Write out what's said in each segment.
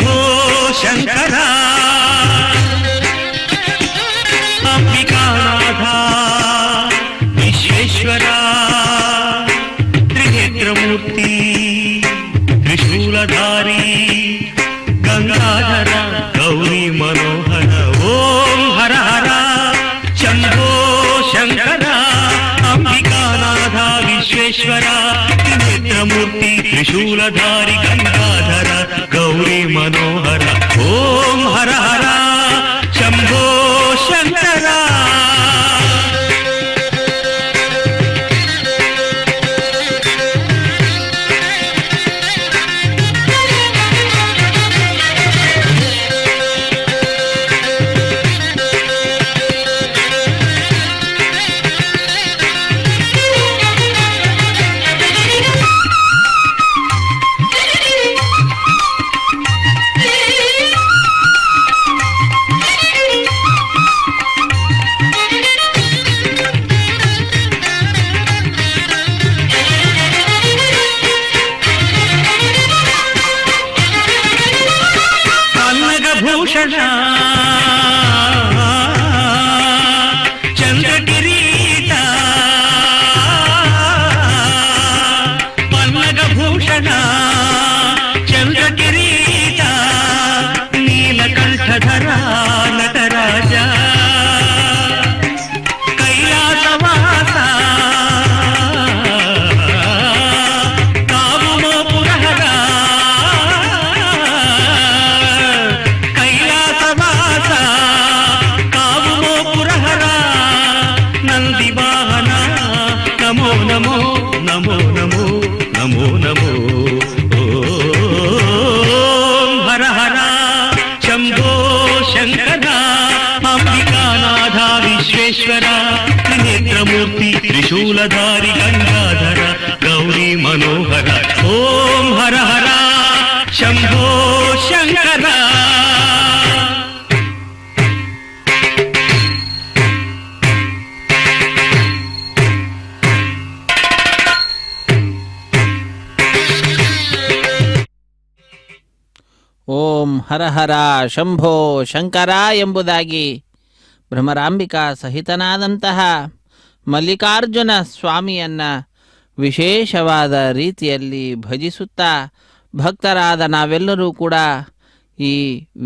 ಶಂಭೋ ಶಂಕರ ಅಂಬಿಕಾನಾಥ ವಿಶ್ವೇಶ್ವರ ತ್ರಿನೇತ್ರಮೂರ್ತಿ ತ್ರಿಶೂಲಧಾರಿ ಗಂಗಾಧರ ಗೌರಿ ಮನೋಹರ ಓಂ ಹರ ಹರ ಶಂಭೋ ಶಂಕರ ಅಂಬಿಕಾನಾಥ ವಿಶ್ವೇಶ್ವರ ತ್ರಿನೇತ್ರಮೂರ್ತಿ ತ್ರಿಶೂಲಧಾರಿ ಗಂಗಾಧರ ಗೌರಿ ಮನೋಹರ ಓಂ ಹರ ಹರ ಶಂಭೋ ಶಂಕರ. ಭೂಷಣ ಚಂದ್ರಕಿರೀಟ ಪನ್ನಗಭೂಷಣ ಚಂದ್ರಕಿರೀಟ ನೀಲಕಂಠಧರ ನಟರಾಜ ಕೈಲಾಸವಾಸ ನಮೋ ನಮೋ ನಮೋ ನಮೋ ನಮೋ ನಮೋ ಓಂ ಹರ ಹರ ಶಂಭೋ ಶಂಕರ ಅಂಬಿಕಾನಾಥ ವಿಶ್ವೇಶ್ವರ ತ್ರಿನೇತ್ರಮೂರ್ತಿ ತ್ರಿಶೂಲಧಾರಿ ಗಂಗಾಧರ ಗೌರಿ ಮನೋಹರ ಓಂ ಹರ ಹರ ಶಂಭೋ ಶಂಕರ. ಓಂ ಹರ ಹರ ಶಂಭೋ ಶಂಕರ ಎಂಬುದಾಗಿ ಭ್ರಮರಾಂಬಿಕಾ ಸಹಿತನಾದಂತಹ ಮಲ್ಲಿಕಾರ್ಜುನ ಸ್ವಾಮಿಯನ್ನು ವಿಶೇಷವಾದ ರೀತಿಯಲ್ಲಿ ಭಜಿಸುತ್ತಾ ಭಕ್ತರಾದ ನಾವೆಲ್ಲರೂ ಕೂಡ ಈ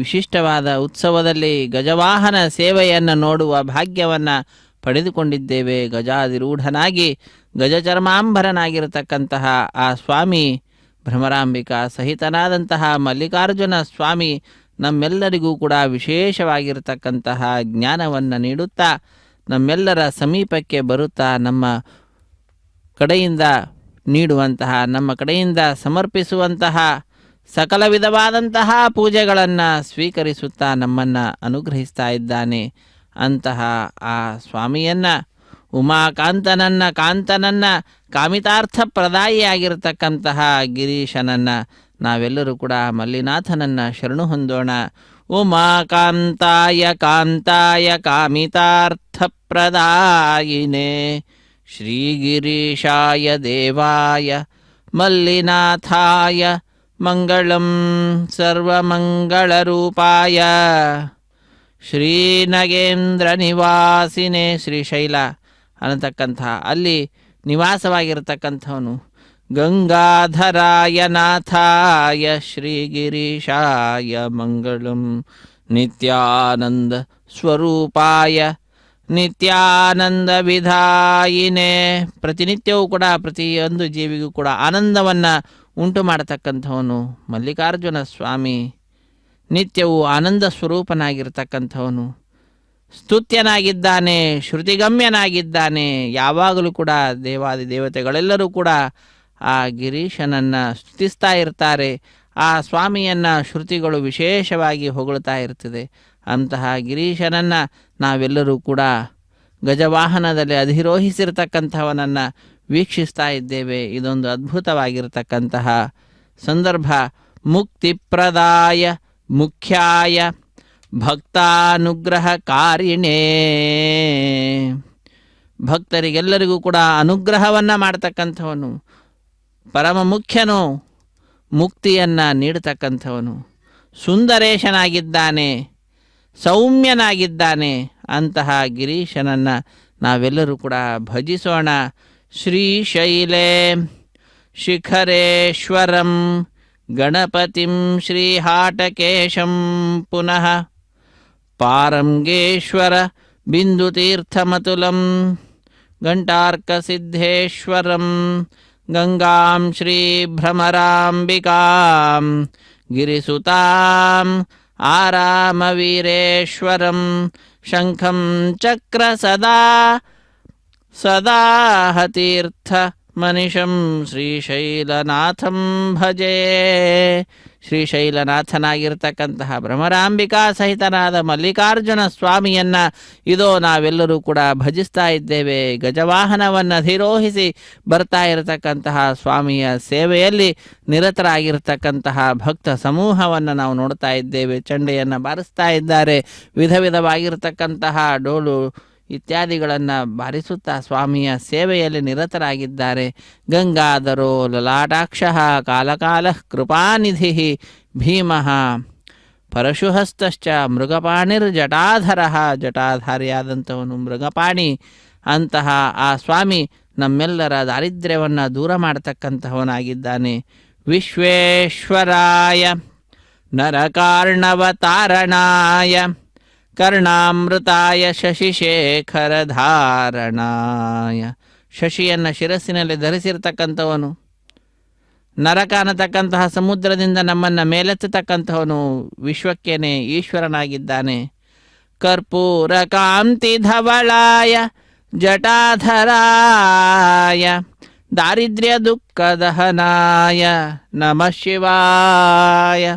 ವಿಶಿಷ್ಟವಾದ ಉತ್ಸವದಲ್ಲಿ ಗಜವಾಹನ ಸೇವೆಯನ್ನು ನೋಡುವ ಭಾಗ್ಯವನ್ನು ಪಡೆದುಕೊಂಡಿದ್ದೇವೆ. ಗಜಾಧಿರೂಢನಾಗಿ ಗಜಚರ್ಮಾಂಬರನಾಗಿರತಕ್ಕಂತಹ ಆ ಸ್ವಾಮಿ ಭ್ರಮರಾಂಬಿಕಾ ಸಹಿತನಾದಂತಹ ಮಲ್ಲಿಕಾರ್ಜುನ ಸ್ವಾಮಿ ನಮ್ಮೆಲ್ಲರಿಗೂ ಕೂಡ ವಿಶೇಷವಾಗಿರತಕ್ಕಂತಹ ಜ್ಞಾನವನ್ನು ನೀಡುತ್ತಾ ನಮ್ಮೆಲ್ಲರ ಸಮೀಪಕ್ಕೆ ಬರುತ್ತಾ ನಮ್ಮ ಕಡೆಯಿಂದ ನೀಡುವಂತಹ ನಮ್ಮ ಕಡೆಯಿಂದ ಸಮರ್ಪಿಸುವಂತಹ ಸಕಲ ವಿಧವಾದಂತಹ ಪೂಜೆಗಳನ್ನು ಸ್ವೀಕರಿಸುತ್ತಾ ನಮ್ಮನ್ನು ಅನುಗ್ರಹಿಸ್ತಾ ಇದ್ದಾನೆ. ಅಂತಹ ಆ ಸ್ವಾಮಿಯನ್ನು ಕಾಂತನನ್ನ ಕಾಮಿತಾರ್ಥ ಪ್ರದಾಯಿಯಾಗಿರ್ತಕ್ಕಂತಹ ಗಿರೀಶನನ್ನು ನಾವೆಲ್ಲರೂ ಕೂಡ ಮಲ್ಲಿನಾಥನನ್ನು ಶರಣು ಹೊಂದೋಣ. ಉಮಾಕಾಂತಾಯ ಕಾಂತಾಯ ಕಾಮಿತಾರ್ಥ ಪ್ರದಾಯಿನೇ ಶ್ರೀಗಿರೀಶಾಯ ದೇವಾಯ ಮಲ್ಲಿನಾಥಾಯ ಮಂಗಳಂ ಸರ್ವಮಂಗಳರೂಪಾಯ ಶ್ರೀನಗೇಂದ್ರ ನಿವಾಸಿನೇ ಶ್ರೀಶೈಲ ಅನ್ನತಕ್ಕಂಥ ಅಲ್ಲಿ ನಿವಾಸವಾಗಿರತಕ್ಕಂಥವನು ಗಂಗಾಧರಾಯ ನಾಥಾಯ ಶ್ರೀಗಿರೀಶಾಯ ಮಂಗಳಂ ನಿತ್ಯಾನಂದ ಸ್ವರೂಪಾಯ ನಿತ್ಯಾನಂದ ವಿಧಾಯಿನೇ. ಪ್ರತಿನಿತ್ಯವೂ ಕೂಡ ಪ್ರತಿಯೊಂದು ಜೀವಿಗೂ ಕೂಡ ಆನಂದವನ್ನು ಉಂಟು ಮಾಡತಕ್ಕಂಥವನು ಮಲ್ಲಿಕಾರ್ಜುನ ಸ್ವಾಮಿ. ನಿತ್ಯವೂ ಆನಂದ ಸ್ವರೂಪನಾಗಿರ್ತಕ್ಕಂಥವನು, ಸ್ತುತ್ಯನಾಗಿದ್ದಾನೆ, ಶ್ರುತಿಗಮ್ಯನಾಗಿದ್ದಾನೆ. ಯಾವಾಗಲೂ ಕೂಡ ದೇವಾದಿ ದೇವತೆಗಳೆಲ್ಲರೂ ಕೂಡ ಆ ಗಿರೀಶನನ್ನು ಸ್ತುತಿಸ್ತಾ ಇರ್ತಾರೆ. ಆ ಸ್ವಾಮಿಯನ್ನು ಶ್ರುತಿಗಳು ವಿಶೇಷವಾಗಿ ಹೊಗಳ್ತಾ ಇರ್ತದೆ. ಅಂತಹ ಗಿರೀಶನನ್ನು ನಾವೆಲ್ಲರೂ ಕೂಡ ಗಜವಾಹನದಲ್ಲಿ ಅಧಿರೋಹಿಸಿರ್ತಕ್ಕಂಥವನನ್ನು ವೀಕ್ಷಿಸ್ತಾ ಇದ್ದೇವೆ. ಇದೊಂದು ಅದ್ಭುತವಾಗಿರತಕ್ಕಂತಹ ಸಂದರ್ಭ. ಮುಕ್ತಿಪ್ರದಾಯ ಮುಖ್ಯಾಯ ಭಕ್ತಾನುಗ್ರಹಕಾರಿಣೇ, ಭಕ್ತರಿಗೆಲ್ಲರಿಗೂ ಕೂಡ ಅನುಗ್ರಹವನ್ನು ಮಾಡ್ತಕ್ಕಂಥವನು, ಪರಮ ಮುಖ್ಯನು, ಮುಕ್ತಿಯನ್ನು ನೀಡತಕ್ಕಂಥವನು, ಸುಂದರೇಶನಾಗಿದ್ದಾನೆ, ಸೌಮ್ಯನಾಗಿದ್ದಾನೆ. ಅಂತಹ ಗಿರೀಶನನ್ನು ನಾವೆಲ್ಲರೂ ಕೂಡ ಭಜಿಸೋಣ. ಶ್ರೀಶೈಲೇ ಶಿಖರೇಶ್ವರಂ ಗಣಪತಿಂ ಶ್ರೀಹಾಟಕೇಶಂ ಪುನಃ ಪಾರಂಗೇಶ್ವರ ಬಿಂದುತೀರ್ಥಮತುಲಂ ಘಂಟಾರ್ಕಸಿದ್ಧೇಶ್ವರಂ ಗಂಗಾಂ ಶ್ರೀಭ್ರಮರಾಂಬಿಕಾಂ ಗಿರಿಸುತಾಂ ಆರಾಮವೀರೇಶ್ವರಂ ಶಂಖಂ ಚಕ್ರ ಸದಾಹತೀರ್ಥ ಮನಿಷಂ ಶ್ರೀಶೈಲನಾಥಂ ಭಜೆ. ಶ್ರೀಶೈಲನಾಥನಾಗಿರ್ತಕ್ಕಂತಹ ಭ್ರಮರಾಂಬಿಕಾ ಸಹಿತನಾದ ಮಲ್ಲಿಕಾರ್ಜುನ ಸ್ವಾಮಿಯನ್ನು ಇದೋ ನಾವೆಲ್ಲರೂ ಕೂಡ ಭಜಿಸ್ತಾ ಇದ್ದೇವೆ. ಗಜವಾಹನವನ್ನು ಅಧಿರೋಹಿಸಿ ಬರ್ತಾ ಇರತಕ್ಕಂತಹ ಸ್ವಾಮಿಯ ಸೇವೆಯಲ್ಲಿ ನಿರತರಾಗಿರ್ತಕ್ಕಂತಹ ಭಕ್ತ ಸಮೂಹವನ್ನು ನಾವು ನೋಡ್ತಾ ಇದ್ದೇವೆ. ಚಂಡೆಯನ್ನು ಬಾರಿಸ್ತಾ ಇದ್ದಾರೆ. ವಿಧ ವಿಧವಾಗಿರ್ತಕ್ಕಂತಹ ಡೋಲು ಇತ್ಯಾದಿಗಳನ್ನು ಬಾರಿಸುತ್ತಾ ಸ್ವಾಮಿಯ ಸೇವೆಯಲ್ಲಿ ನಿರತರಾಗಿದ್ದಾರೆ. ಗಂಗಾಧರೋ ಲಲಾಟಾಕ್ಷ ಕಾಲಕಾಲ ಕೃಪಾನಿಧಿ ಭೀಮಃ ಪರಶುಹಸ್ತಶ್ಚ ಮೃಗಪಾಣಿರ್ಜಟಾಧರ, ಜಟಾಧಾರಿಯಾದಂಥವನು ಮೃಗಪಾಣಿ. ಅಂತಹ ಆ ಸ್ವಾಮಿ ನಮ್ಮೆಲ್ಲರ ದಾರಿದ್ರ್ಯವನ್ನು ದೂರ ಮಾಡತಕ್ಕಂತಹವನಾಗಿದ್ದಾನೆ. ವಿಶ್ವೇಶ್ವರಾಯ ನರಕಾರ್ಣವತಾರಣಾಯ ಕರ್ಣಾಮೃತಾಯ ಶಶಿಶೇಖರಧಾರಣಾಯ. ಶಶಿಯನ್ನು ಶಿರಸ್ಸಿನಲ್ಲಿ ಧರಿಸಿರ್ತಕ್ಕಂಥವನು, ನರಕ ಅನ್ನತಕ್ಕಂತಹ ಸಮುದ್ರದಿಂದ ನಮ್ಮನ್ನು ಮೇಲೆತ್ತತಕ್ಕಂಥವನು ವಿಶ್ವಕ್ಕೇನೆ ಈಶ್ವರನಾಗಿದ್ದಾನೆ. ಕರ್ಪೂರ ಕಾಂತಿ ಧವಳಾಯ ಜಟಾಧರಾಯ ದಾರಿದ್ರ್ಯ ದುಃಖ ದಹನಾಯ ನಮಃ ಶಿವಾಯ.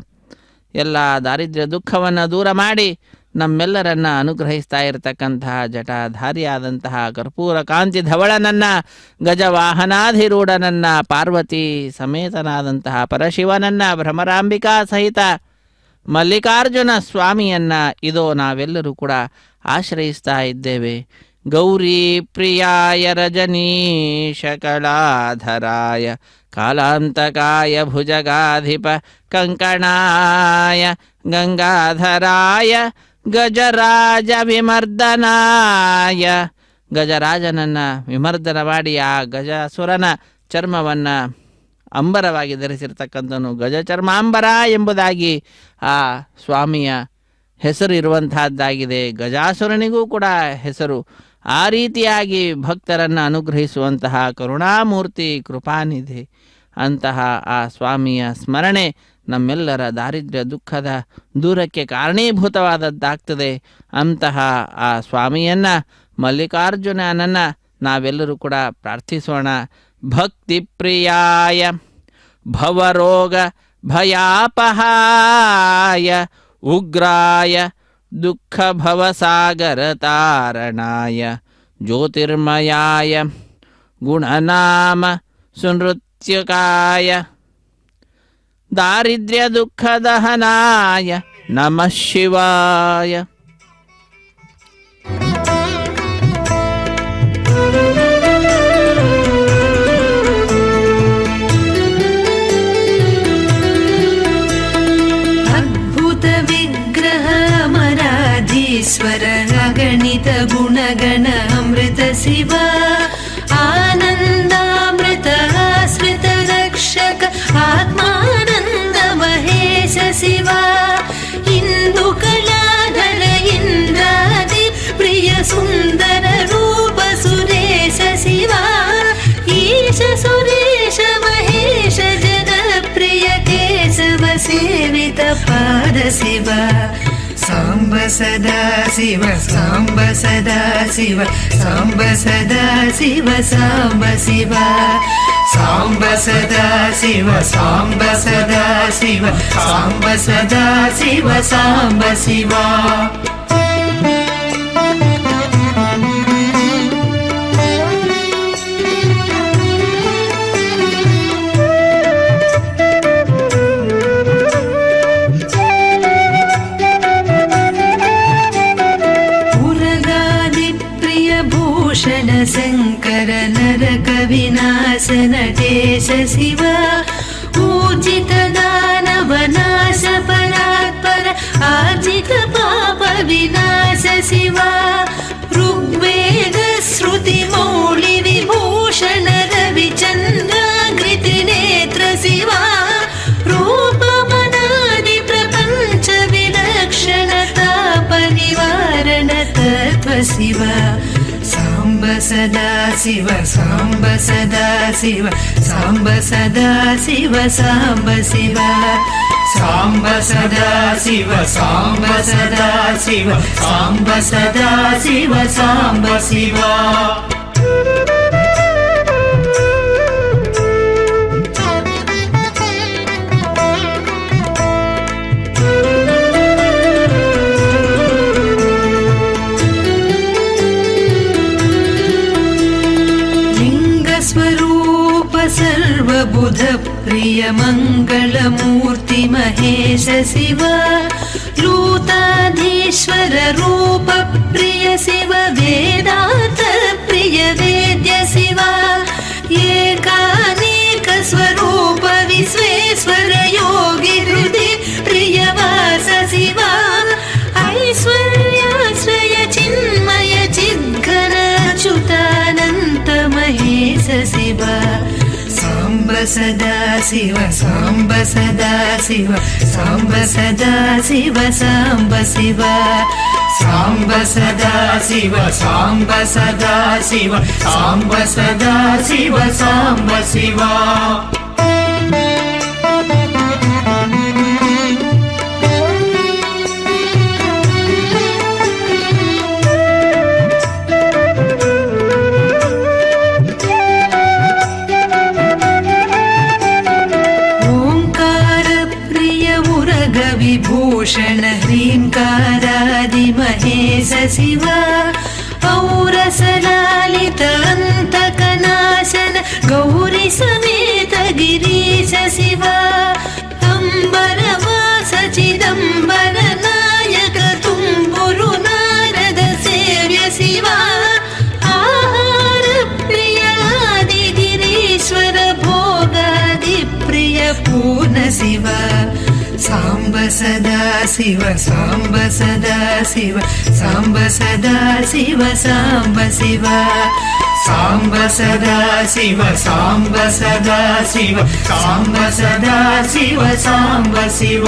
ಎಲ್ಲ ದಾರಿದ್ರ್ಯ ದುಃಖವನ್ನು ದೂರ ಮಾಡಿ ನಮ್ಮೆಲ್ಲರನ್ನ ಅನುಗ್ರಹಿಸ್ತಾ ಇರತಕ್ಕಂತಹ ಜಟಾಧಾರಿಯಾದಂತಹ ಕರ್ಪೂರ ಕಾಂತಿ ಧವಳನನ್ನು, ಗಜವಾಹನಾಧಿರೂಢನನ್ನು, ಪಾರ್ವತಿ ಸಮೇತನಾದಂತಹ ಪರಶಿವನನ್ನು, ಭ್ರಮರಾಂಬಿಕಾ ಸಹಿತ ಮಲ್ಲಿಕಾರ್ಜುನ ಸ್ವಾಮಿಯನ್ನು ಇದೋ ನಾವೆಲ್ಲರೂ ಕೂಡ ಆಶ್ರಯಿಸ್ತಾ ಇದ್ದೇವೆ. ಗೌರಿ ಪ್ರಿಯಾಯ ರಜನೀಶ ಕಳಾಧರಾಯ ಕಾಲಾಂತಕಾಯ ಭುಜಗಾಧಿಪ ಕಂಕಣಾಯ ಗಂಗಾಧರಾಯ ಗಜರಾಜ ವಿಮರ್ದನಾಯ. ಗಜರಾಜನನ್ನು ವಿಮರ್ದನ ಮಾಡಿ ಆ ಗಜಾಸುರನ ಚರ್ಮವನ್ನು ಅಂಬರವಾಗಿ ಧರಿಸಿರ್ತಕ್ಕಂಥವನು ಗಜಚರ್ಮಾಂಬರ ಎಂಬುದಾಗಿ ಆ ಸ್ವಾಮಿಯ ಹೆಸರು ಇರುವಂತಹದ್ದಾಗಿದೆ. ಗಜಾಸುರನಿಗೂ ಕೂಡ ಹೆಸರು. ಆ ರೀತಿಯಾಗಿ ಭಕ್ತರನ್ನು ಅನುಗ್ರಹಿಸುವಂತಹ ಕರುಣಾಮೂರ್ತಿ ಕೃಪಾನಿಧಿ ಅಂತಹ ಆ ಸ್ವಾಮಿಯ ಸ್ಮರಣೆ ನಮ್ಮೆಲ್ಲರ ದಾರಿದ್ರ್ಯ ದುಃಖದ ದೂರಕ್ಕೆ ಕಾರಣೀಭೂತವಾದದ್ದಾಗ್ತದೆ. ಅಂತಹ ಆ ಸ್ವಾಮಿಯನ್ನು ಮಲ್ಲಿಕಾರ್ಜುನನನ್ನು ನಾವೆಲ್ಲರೂ ಕೂಡ ಪ್ರಾರ್ಥಿಸೋಣ. ಭಕ್ತಿ ಪ್ರಿಯಾಯ ಭವರೋಗ ಭಯಾಪಹಾಯ ಉಗ್ರಾಯ ದುಃಖ ಭವಸಾಗರ ತಾರಣಾಯ ಜ್ಯೋತಿರ್ಮಯಾಯ ಗುಣನಾಮ ಸುನೃತ್ಯಕಾಯ ದಾರಿದ್ರ್ಯ ದುಃಖ ದಹನಾಯ ನಮಃ ಶಿವಾಯ. ईश्वर अगणित गुणगण अमृत शिव आनन्दामृत आश्रित रक्षक आत्मानन्द महेश शिव इंदु कलाधर इंद्रादि प्रिय सुंदर रूप सुरेश शिव ईश सुरेश महेश जन प्रिय केशव सेवित पाद शिव सांब सदा शिव सांब सदा शिव सांब सदा शिव सांब शिव सांब सदा शिव सांब सदा शिव सांब सदा शिव सांब शिव. शंकर नरक विनाशन देश शिव ऊर्जित दानव नाश पराक्रम विनाश शिवा ऋग्वेद श्रुति मौलि विभूषण रविचन्द्राकृति नेत्र शिवा रूपमनादि प्रपञ्च विलक्षण ताप निवारण तत्त्व शिवा साम्ब सदा शिव साम्ब सदा शिव साम्ब सदा शिव साम्ब शिव साम्ब सदा शिव साम्ब सदा शिव साम्ब सदा शिव साम्ब शिव स्वरूप सर्वबुध प्रिय मंगलमूर्ति महेश शिव लूताधीश्वर रूप प्रिय शिव वेदांत प्रिय वेद्य शिव एकानेक स्वरूप विश्वेश्वर योगी हृदय प्रिय वास शिव ऐश्वर्याश्रय चिन्मय चिद्घन अच्युतानन्त महेश शिव साम्ब सदा शिव साम्ब सदा शिव साम्ब सदा शिव साम्ब शिव साम्ब सदा शिव साम्ब सदा शिव साम्ब सदा शिव साम्ब शिव विभूषण ह्रीङ्कारादि महेश शिव औरसलालित अन्तकनाशन गौरी समेत गिरीश शिव अम्बरवास चिदम्बर नायक तुम्बुरु नारद सेव्य शिव आहार प्रिय आदि गिरीश्वर भोगादि प्रिय पूर्ण शिव साम्ब सदा शिव साम्ब सदा शिव साम्ब सदा शिव साम्ब शिव साम्ब सदा शिव साम्ब सदा शिव साम्ब सदा शिव साम्ब शिव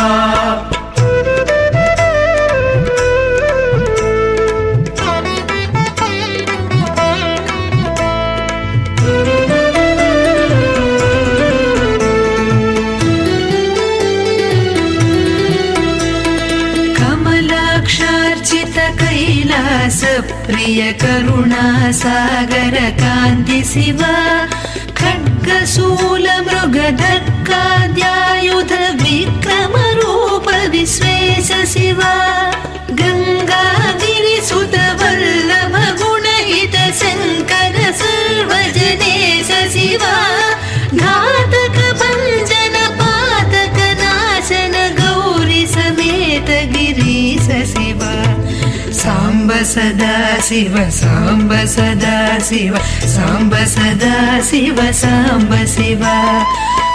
कैलास प्रिय करुणा सागर कांति शिव खड्गशूल मृगधक्काद्यायुध विक्रम रूप विश्वेश शिव गंगागिरिसुत वल्लभ गुणहित शंकर सर्वजनेश शिव घातक भंजन पातक नाशन गौरी समेत गिरीश शिव साम्ब सदा शिव साम्ब सदा शिव साम्ब सदा शिव साम्ब शिव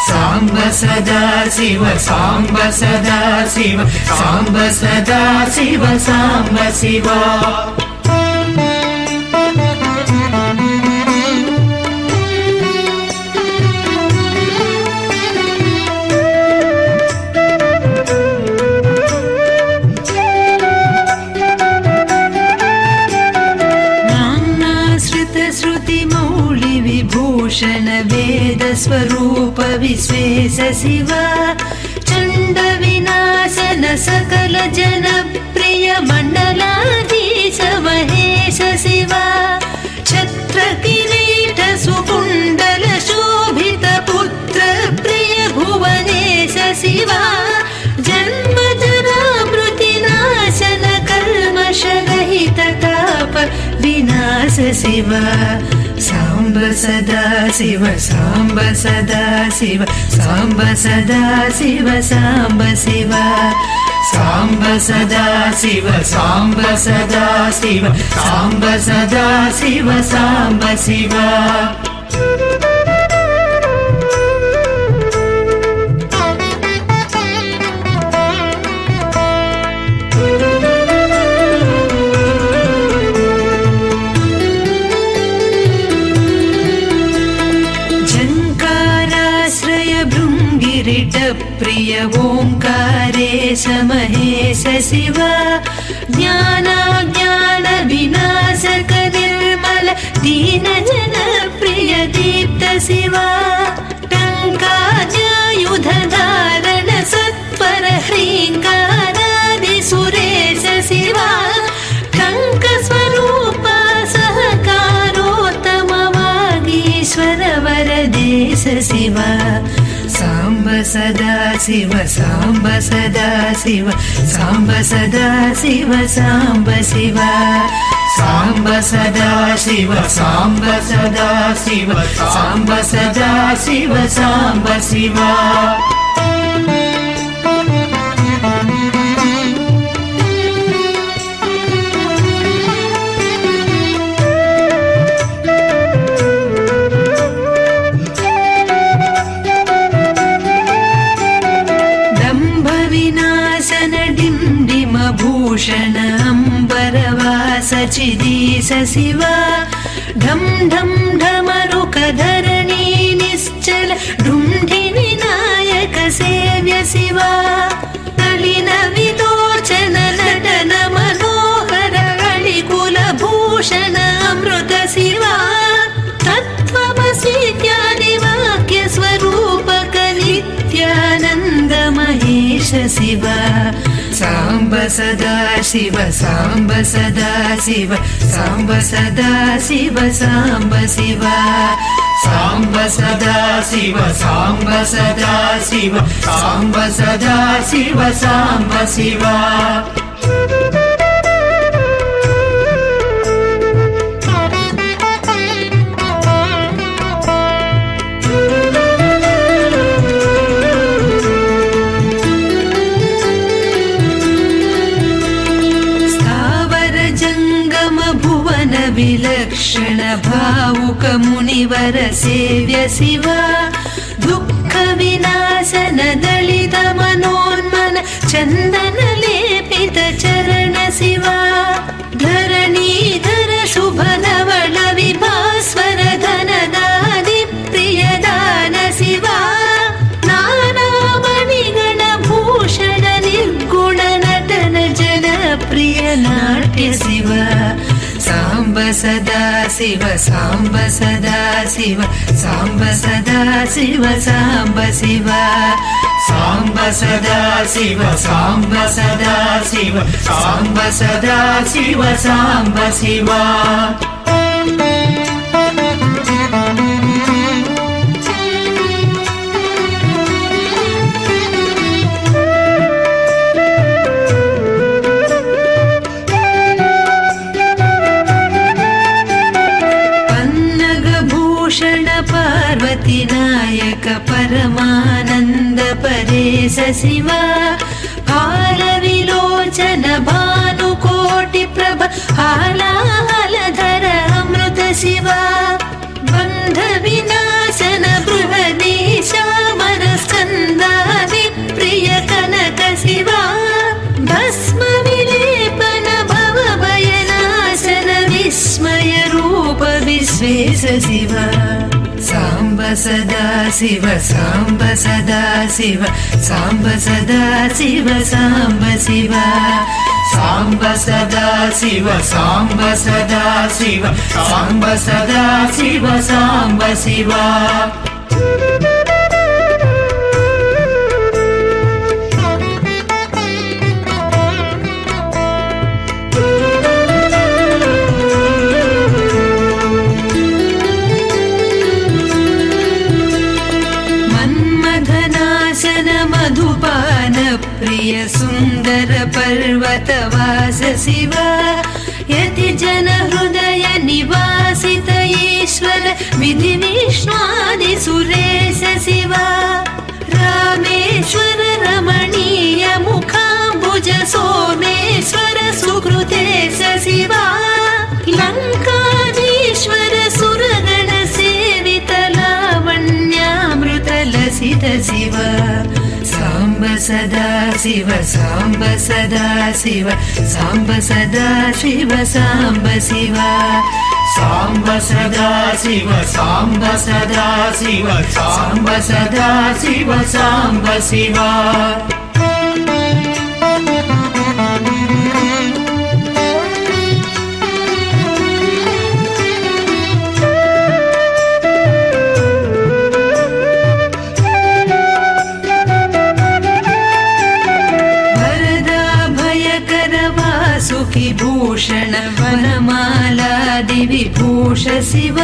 साम्ब सदा शिव साम्ब सदा शिव साम्ब सदा शिव साम्ब शिव भूषण वेद स्वरूप विश्वेश शिव चंड विनाशन सकल जन प्रिय मंडलाधीश महेश शिव छत्र किरीट सुकुंडल शोभित पुत्र प्रिय भुवनेश शिव जन्म जरा मृति नाशन कल्मष रहित ताप विनाश शिव साम्ब सदा शिव साम्ब सदा शिव साम्ब सदा शिव साम्ब शिव साम्ब सदा शिव साम्ब सदा शिव साम्ब सदा शिव साम्ब शिव प्रिय ओङ्कारेश महेश शिव ज्ञानाज्ञान विनाशक निर्मल दीनजन प्रिय दीप्त शिव टङ्काद्यायुधधारण सत्पर ह्रीङ्कारादि सुरेश शिव टङ्कस्वरूप सहकारोत्तमवागीश्वर वरदेश शिव साम्ब सदा शिव साम्ब सदा शिव साम्ब सदा शिव साम्ब शिव साम्ब सदा शिव साम्ब सदा शिव साम्ब सदा शिव साम्ब शिव भूषण अम्बरवास चिदीश शिव ढम ढम ढमरुकधरणी निश्चल ढुण्ढि विनायक सेव्य शिव नलिन विलोचन नटन मनोहर अळिकुलभूषण अमृत शिव तत्त्वमसीत्यादि वाक्य स्वरूपक नित्यानन्द महेश शिव साम्ब सदा शिव साम्ब सदा शिव साम्ब सदा शिव साम्ब शिव साम्ब सदा शिव साम्ब सदा शिव साम्ब सदा शिव साम्ब शिव विलक्षण भावुक मुनिवर सेव्य शिव दुःख विनाशन दलित मनोन्मन चन्दन लेपित चरण शिव धरणीधर शुभ नवल विभास्वर धनदादि प्रियदान शिव नानामणिगण भूषण निर्गुण नटन जन प्रिय नाट्य शिव साम्ब सदा शिव साम्ब सदा शिव साम्ब सदा शिव साम्ब शिव साम्ब सदा शिव साम्ब सदा शिव साम्ब सदा शिव साम्ब शिव पार्वतीनायक परमानन्द परेश शिव हालविलोचन भानुकोटि प्रभ हालाहलधर अमृत शिव बन्ध विनाशन बृहदीशामर स्कन्दादि प्रिय कनक शिव भस्म विलेपन भव भयनाशन विस्मय रूप विश्वेश शिव साम्ब सदा शिव साम्ब सदा शिव साम्ब सदा शिव साम्ब शिव साम्ब सदा शिव साम्ब सदा शिव साम्ब सदा शिव साम्ब शिव प्रिय सुन्दर पर्वतवास शिव यति जन हृदय निवासित ईश्वर विधि विष्णुआदि सुरेश शिव रामेश्वर रमणीय मुखाम्बुज सोमेश्वर सुकृतेश शिव लङ्काधीश्वर सुरगण सेवित लावण्यामृत लसित शिव साम्ब ಸಾಂಬ ಸದಾ ಶಿವ ಸಾಂಬ ಸದಾ ಶಿವ ಸಾಂಬ ಸದಾ ಶಿವ ಸಾಂಬ ಶಿವ ಸಾಂಬ ಸದಾ ಶಿವ ಸಾಂಬ ಸದಾ ಶಿವ ಸಾಂಬ ಸದಾ ಶಿವ ಸಾಂಬ ಶಿವ भूषण वनमालादि विभूष शिव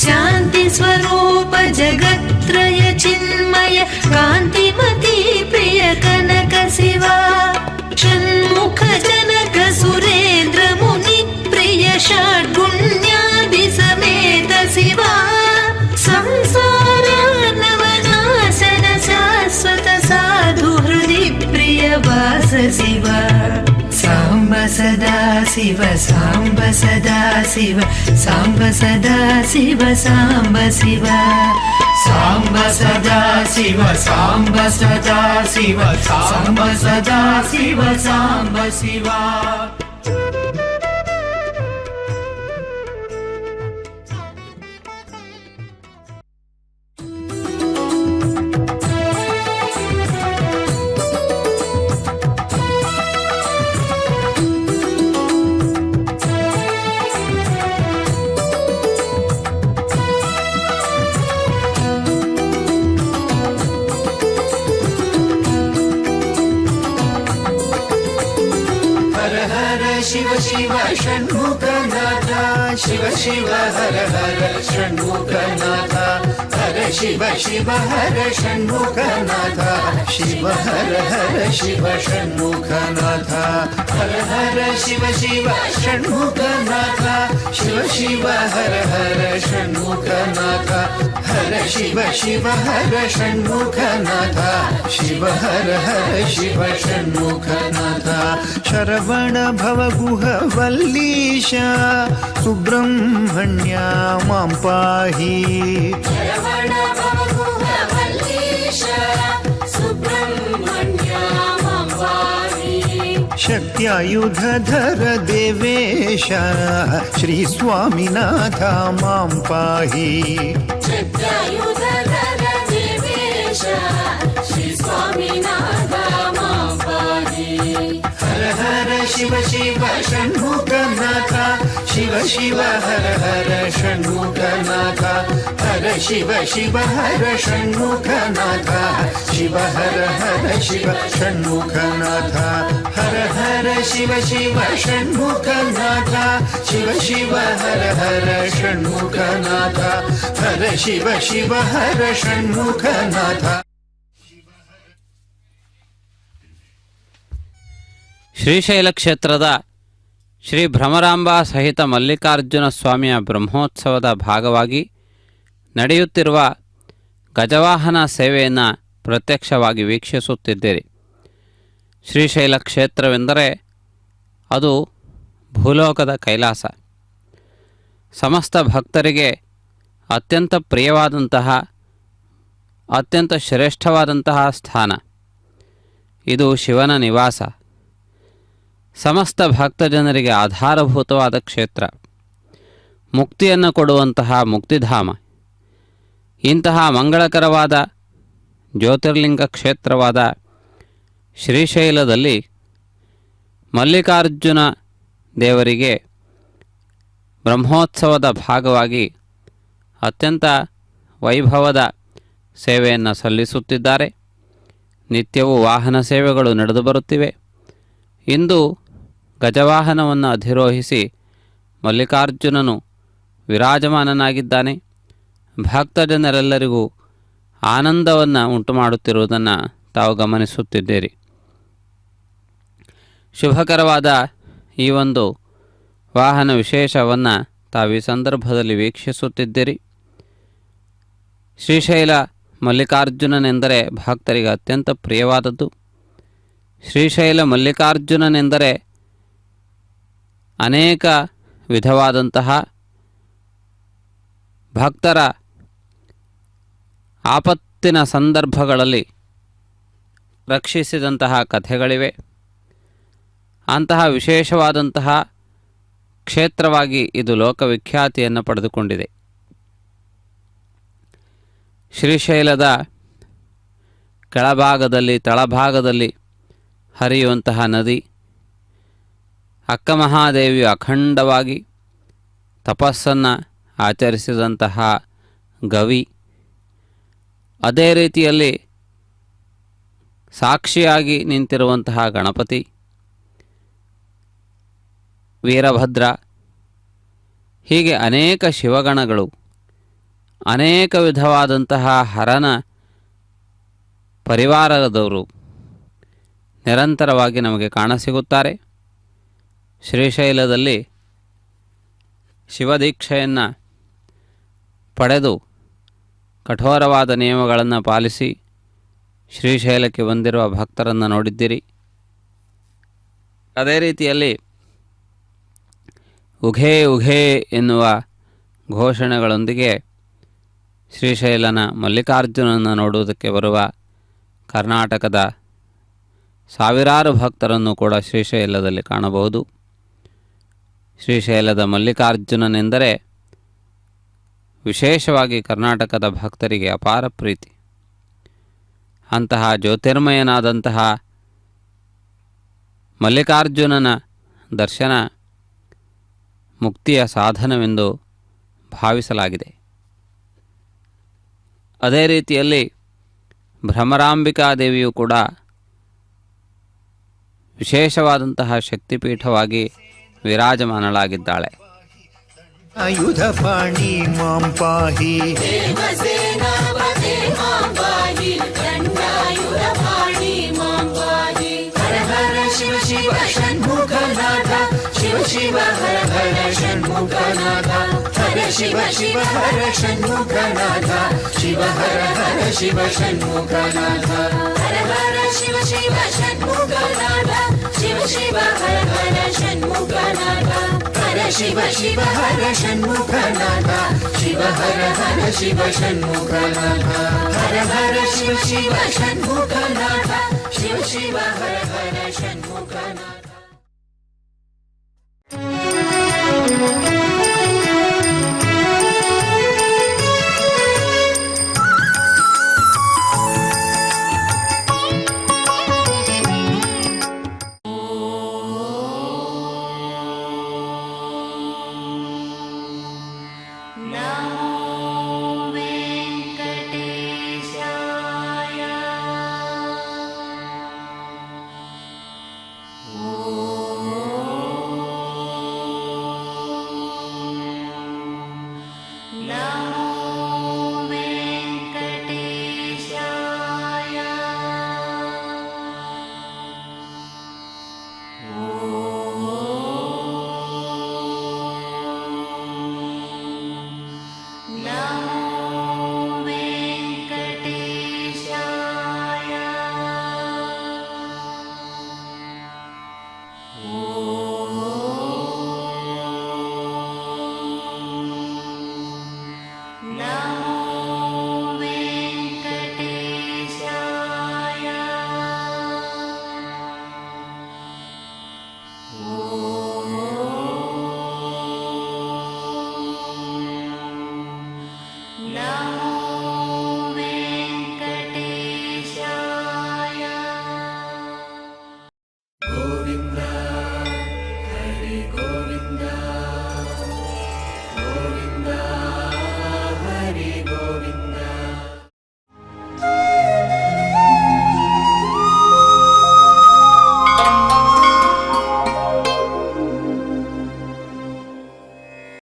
शान्ति स्वरूप जगत्त्रय चिन्मय कान्तिमती प्रिय कनक शिव षण्मुख जनक सुरेन्द्र मुनि प्रिय षड्गुण्यादि समेत शिव संसारार्णवनाशन शाश्वत साधु हृदि प्रिय वास शिव साम्ब सदा शिव साम्ब सदा शिव साम्ब सदा शिव साम्ब शिव ಸಾಂಬ ಸದಾ ಶಿವ ಸಾಂಬ ಸದಾ ಶಿವ ಸಾಂಬ ಸದಾ ಶಿವ ಸಾಂಬ ಶಿವ शिव शिव षण्मुखनाथ शिव शिव हर हर षण्मुखनाथ हर शिव शिव हर षण्मुखनाथ शिव हर हर शिव षण्मुखनाथ हर हर शिव शिव षण्मुखनाथ शिव शिव हर हर षण्मुखनाथ हर शिव शिव हर षण्मुखनाथ शिव हर हर शिव षण्मुखनाथ शरवण भव गुह वल्लीश सुब्रह्मण्य मां पाहि शरवण भव गुह वल्लीश सुब्रह्मण्य मां पाहि शक्त्यायुधधर देवेश श्री स्वामिनाथ मां पाहि शक्त्यायुधधर देवेश श्री स्वामिनाथ मां पाहि हर हर शिव शिव षण्मुखनाथ शिव शिव हर हर षण्मुखनाथ हर शिव शिव हर षण्मुखनाथ शिव हर हर शिव षण्मुखनाथ हर हर शिव शिव षण्मुखनाथ शिव शिव हर हर षण्मुखनाथ हर शिव शिव हर षण्मुखनाथ ಶ್ರೀಶೈಲ ಕ್ಷೇತ್ರದ ಶ್ರೀ ಭ್ರಮರಾಂಬಾ ಸಹಿತ ಮಲ್ಲಿಕಾರ್ಜುನ ಸ್ವಾಮಿಯ ಬ್ರಹ್ಮೋತ್ಸವದ ಭಾಗವಾಗಿ ನಡೆಯುತ್ತಿರುವ ಗಜವಾಹನ ಸೇವೆಯನ್ನು ಪ್ರತ್ಯಕ್ಷವಾಗಿ ವೀಕ್ಷಿಸುತ್ತಿದ್ದೀರಿ. ಶ್ರೀಶೈಲ ಕ್ಷೇತ್ರವೆಂದರೆ ಅದು ಭೂಲೋಕದ ಕೈಲಾಸ. ಸಮಸ್ತ ಭಕ್ತರಿಗೆ ಅತ್ಯಂತ ಪ್ರಿಯವಾದಂತಹ ಅತ್ಯಂತ ಶ್ರೇಷ್ಠವಾದಂತಹ ಸ್ಥಾನ. ಇದು ಶಿವನ ನಿವಾಸ. ಸಮಸ್ತ ಭಕ್ತಜನರಿಗೆ ಆಧಾರಭೂತವಾದ ಕ್ಷೇತ್ರ, ಮುಕ್ತಿಯನ್ನು ಕೊಡುವಂತಹ ಮುಕ್ತಿಧಾಮ. ಇಂತಹ ಮಂಗಳಕರವಾದ ಜ್ಯೋತಿರ್ಲಿಂಗ ಕ್ಷೇತ್ರವಾದ ಶ್ರೀಶೈಲದಲ್ಲಿ ಮಲ್ಲಿಕಾರ್ಜುನ ದೇವರಿಗೆ ಬ್ರಹ್ಮೋತ್ಸವದ ಭಾಗವಾಗಿ ಅತ್ಯಂತ ವೈಭವದ ಸೇವೆಯನ್ನು ಸಲ್ಲಿಸುತ್ತಿದ್ದಾರೆ. ನಿತ್ಯವೂ ವಾಹನ ಸೇವೆಗಳು ನಡೆದು ಬರುತ್ತಿವೆ. ಇಂದು ಗಜವಾಹನವನ್ನು ಅಧಿರೋಹಿಸಿ ಮಲ್ಲಿಕಾರ್ಜುನನು ವಿರಾಜಮಾನನಾಗಿದ್ದಾನೆ. ಭಕ್ತಜನರೆಲ್ಲರಿಗೂ ಆನಂದವನ್ನು ಉಂಟುಮಾಡುತ್ತಿರುವುದನ್ನು ತಾವು ಗಮನಿಸುತ್ತಿದ್ದೀರಿ. ಶುಭಕರವಾದ ಈ ಒಂದು ವಾಹನ ವಿಶೇಷವನ್ನು ತಾವು ಈ ಸಂದರ್ಭದಲ್ಲಿ ವೀಕ್ಷಿಸುತ್ತಿದ್ದೀರಿ. ಶ್ರೀಶೈಲ ಮಲ್ಲಿಕಾರ್ಜುನನೆಂದರೆ ಭಕ್ತರಿಗೆ ಅತ್ಯಂತ ಪ್ರಿಯವಾದದ್ದು. ಶ್ರೀಶೈಲ ಮಲ್ಲಿಕಾರ್ಜುನನೆಂದರೆ ಅನೇಕ ವಿಧವಾದಂತಹ ಭಕ್ತರ ಆಪತ್ತಿನ ಸಂದರ್ಭಗಳಲ್ಲಿ ರಕ್ಷಿಸಿದಂತಹ ಕಥೆಗಳಿವೆ. ಅಂತಹ ವಿಶೇಷವಾದಂತಹ ಕ್ಷೇತ್ರವಾಗಿ ಇದು ಲೋಕವಿಖ್ಯಾತಿಯನ್ನು ಪಡೆದುಕೊಂಡಿದೆ. ಶ್ರೀಶೈಲದ ಕೆಳಭಾಗದಲ್ಲಿ ತಳಭಾಗದಲ್ಲಿ ಹರಿಯುವಂತಹ ನದಿ, ಅಕ್ಕಮಹಾದೇವಿಯು ಅಖಂಡವಾಗಿ ತಪಸ್ಸನ್ನು ಆಚರಿಸಿದಂತಹ ಗವಿ, ಅದೇ ರೀತಿಯಲ್ಲಿ ಸಾಕ್ಷಿಯಾಗಿ ನಿಂತಿರುವಂತಹ ಗಣಪತಿ, ವೀರಭದ್ರ, ಹೀಗೆ ಅನೇಕ ಶಿವಗಣಗಳು, ಅನೇಕ ವಿಧವಾದಂತಹ ಹರನ ಪರಿವಾರದವರು ನಿರಂತರವಾಗಿ ನಮಗೆ ಕಾಣಸಿಗುತ್ತಾರೆ. ಶ್ರೀಶೈಲದಲ್ಲಿ ಶಿವದೀಕ್ಷೆಯನ್ನು ಪಡೆದು ಕಠೋರವಾದ ನಿಯಮಗಳನ್ನು ಪಾಲಿಸಿ ಶ್ರೀಶೈಲಕ್ಕೆ ಬಂದಿರುವ ಭಕ್ತರನ್ನು ನೋಡಿದ್ದೀರಿ. ಅದೇ ರೀತಿಯಲ್ಲಿ ಉಘೇ ಉಘೇ ಎನ್ನುವ ಘೋಷಣೆಗಳೊಂದಿಗೆ ಶ್ರೀಶೈಲನ ಮಲ್ಲಿಕಾರ್ಜುನನ್ನು ನೋಡುವುದಕ್ಕೆ ಬರುವ ಕರ್ನಾಟಕದ ಸಾವಿರಾರು ಭಕ್ತರನ್ನು ಕೂಡ ಶ್ರೀಶೈಲದಲ್ಲಿ ಕಾಣಬಹುದು. ಶ್ರೀಶೈಲದ ಮಲ್ಲಿಕಾರ್ಜುನನೆಂದರೆ ವಿಶೇಷವಾಗಿ ಕರ್ನಾಟಕದ ಭಕ್ತರಿಗೆ ಅಪಾರ ಪ್ರೀತಿ. ಅಂತಹ ಜ್ಯೋತಿರ್ಮಯನಾದಂತಹ ಮಲ್ಲಿಕಾರ್ಜುನನ ದರ್ಶನ ಮುಕ್ತಿಯ ಸಾಧನವೆಂದು ಭಾವಿಸಲಾಗಿದೆ. ಅದೇ ರೀತಿಯಲ್ಲಿ ಭ್ರಮರಾಂಬಿಕಾದೇವಿಯು ಕೂಡ ವಿಶೇಷವಾದಂತಹ ಶಕ್ತಿಪೀಠವಾಗಿ ವಿರಾಜಮಾನಳಾಗಿದ್ದಾಳೆ. ಆಯುಧ ಪಾಣಿ ಮಾಂ ಪಾಹಿ, ಹರ ಹರ ಶಿವ ಶಿವ ಷಣ್ಮುಖನಾಥ, ಶಿವ ಶಿವ ಹರ ಹರ ಷಣ್ಮುಖನಾಥ, ಹರ ಶಿವ ಶಿವ ಹರ ಷಣ್ಮುಖನಾಥ, ಶಿವ ಹರ ಹರ ಶಿವ ಷಣ್ಮುಖನಾಥ, ಹರ ಹರ ಶಿವ ಶಿವ ಷಣ್ಮುಖನಾಥ, ಶಿವ ಶಿವ ಹರ ಹರ ಷಣ್ಮುಖನಾಥ, ಹರ ಶಿವ ಶಿವ ಹರ ಷಣ್ಮುಖನಾಥ, ಶಿವ ಹರ ಹರ ಶಿವ ಷಣ್ಮುಖನಾಥ, ಹರ ಹರ ಶಿವ ಶಿವ ಷಣ್ಮುಖನಾಥ, ಶಿವ ಶಿವ ಹರ ಹರ ಷಣ್ಮುಖನಾಥ. Oh